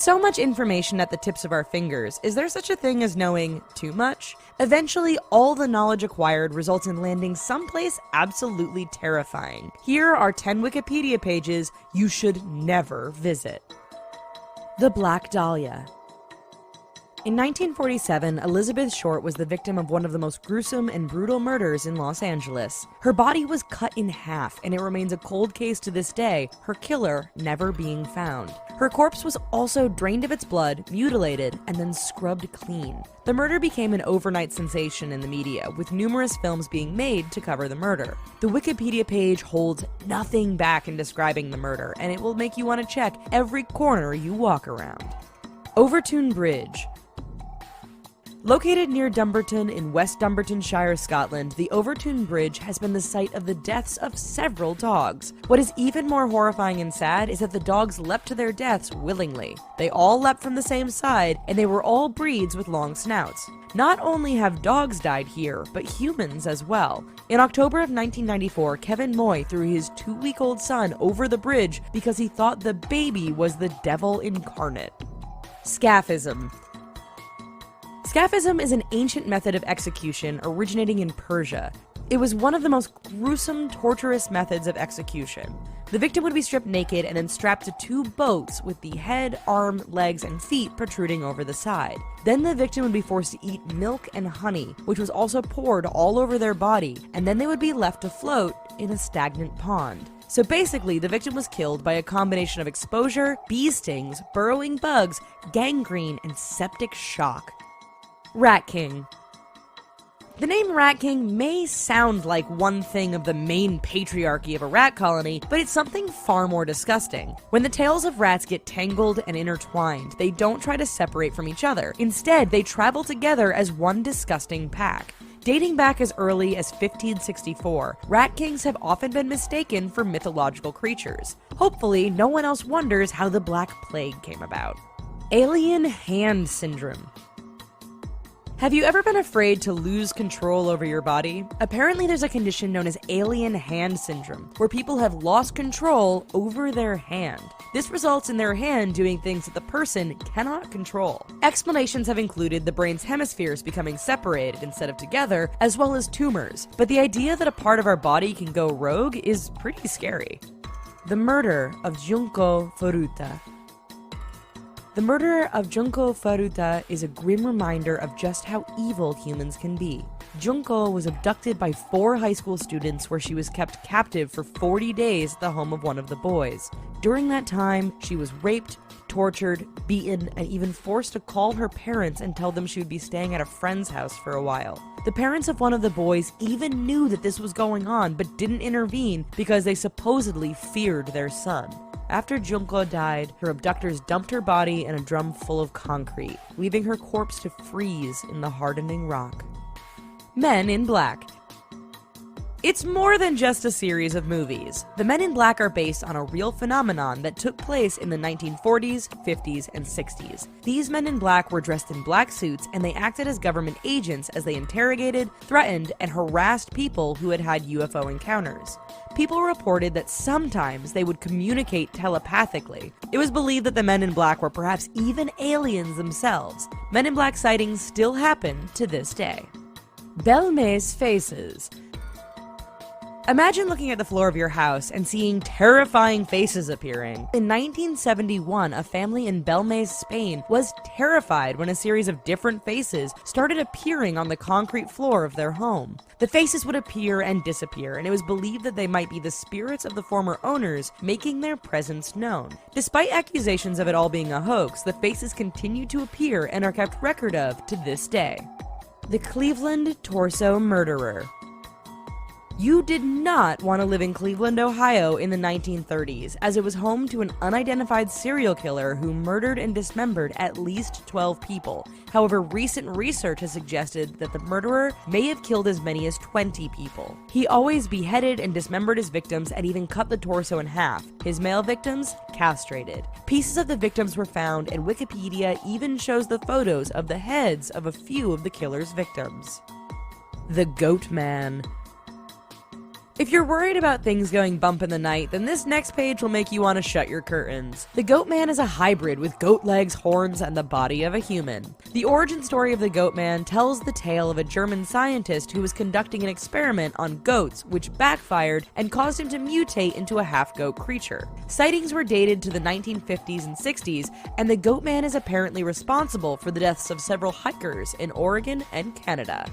So much information at the tips of our fingers. Is there such a thing as knowing too much? Eventually, all the knowledge acquired results in landing someplace absolutely terrifying. Here are 10 Wikipedia pages you should never visit. The Black Dahlia. In 1947, Elizabeth Short was the victim of one of the most gruesome and brutal murders in Los Angeles. Her body was cut in half, and it remains a cold case to this day, her killer never being found. Her corpse was also drained of its blood, mutilated, and then scrubbed clean. The murder became an overnight sensation in the media, with numerous films being made to cover the murder. The Wikipedia page holds nothing back in describing the murder, and it will make you want to check every corner you walk around. Overtoun Bridge. Located near Dumbarton in West Dumbartonshire, Scotland, the Overtoun Bridge has been the site of the deaths of several dogs. What is even more horrifying and sad is that the dogs leapt to their deaths willingly. They all leapt from the same side, and they were all breeds with long snouts. Not only have dogs died here, but humans as well. In October of 1994, Kevin Moy threw his 2-week-old son over the bridge because he thought the baby was the devil incarnate. Scaphism. Scaphism is an ancient method of execution originating in Persia. It was one of the most gruesome, torturous methods of execution. The victim would be stripped naked and then strapped to 2 boats with the head, arm, legs, and feet protruding over the side. Then the victim would be forced to eat milk and honey, which was also poured all over their body, and then they would be left to float in a stagnant pond. So basically, the victim was killed by a combination of exposure, bee stings, burrowing bugs, gangrene, and septic shock. Rat King. The name Rat King may sound like one thing of the main patriarchy of a rat colony, but it's something far more disgusting. When the tails of rats get tangled and intertwined, they don't try to separate from each other. Instead, they travel together as one disgusting pack. Dating back as early as 1564, rat kings have often been mistaken for mythological creatures. Hopefully, no one else wonders how the Black Plague came about. Alien Hand Syndrome. Have you ever been afraid to lose control over your body? Apparently there's a condition known as alien hand syndrome, where people have lost control over their hand. This results in their hand doing things that the person cannot control. Explanations have included the brain's hemispheres becoming separated instead of together, as well as tumors. But the idea that a part of our body can go rogue is pretty scary. The murder of Junko Furuta. The murder of Junko Furuta is a grim reminder of just how evil humans can be. Junko was abducted by 4 high school students where she was kept captive for 40 days at the home of one of the boys. During that time, she was raped, tortured, beaten, and even forced to call her parents and tell them she would be staying at a friend's house for a while. The parents of one of the boys even knew that this was going on but didn't intervene because they supposedly feared their son. After Junko died, her abductors dumped her body in a drum full of concrete, leaving her corpse to freeze in the hardening rock. Men in Black. It's more than just a series of movies. The Men in Black are based on a real phenomenon that took place in the 1940s, 50s, and 60s. These Men in Black were dressed in black suits, and they acted as government agents as they interrogated, threatened, and harassed people who had had UFO encounters. People reported that sometimes they would communicate telepathically. It was believed that the Men in Black were perhaps even aliens themselves. Men in Black sightings still happen to this day. Belme's Faces. Imagine looking at the floor of your house and seeing terrifying faces appearing. In 1971, a family in Belmez, Spain was terrified when a series of different faces started appearing on the concrete floor of their home. The faces would appear and disappear, and it was believed that they might be the spirits of the former owners making their presence known. Despite accusations of it all being a hoax, the faces continue to appear and are kept record of to this day. The Cleveland Torso Murderer. You did not want to live in Cleveland, Ohio in the 1930s, as it was home to an unidentified serial killer who murdered and dismembered at least 12 people. However, recent research has suggested that the murderer may have killed as many as 20 people. He always beheaded and dismembered his victims and even cut the torso in half. His male victims castrated. Pieces of the victims were found, and Wikipedia even shows the photos of the heads of a few of the killer's victims. The Goat Man. If you're worried about things going bump in the night, then this next page will make you want to shut your curtains. The Goat Man is a hybrid with goat legs, horns, and the body of a human. The origin story of the Goat Man tells the tale of a German scientist who was conducting an experiment on goats, which backfired and caused him to mutate into a half-goat creature. Sightings were dated to the 1950s and 60s, and the Goat Man is apparently responsible for the deaths of several hikers in Oregon and Canada.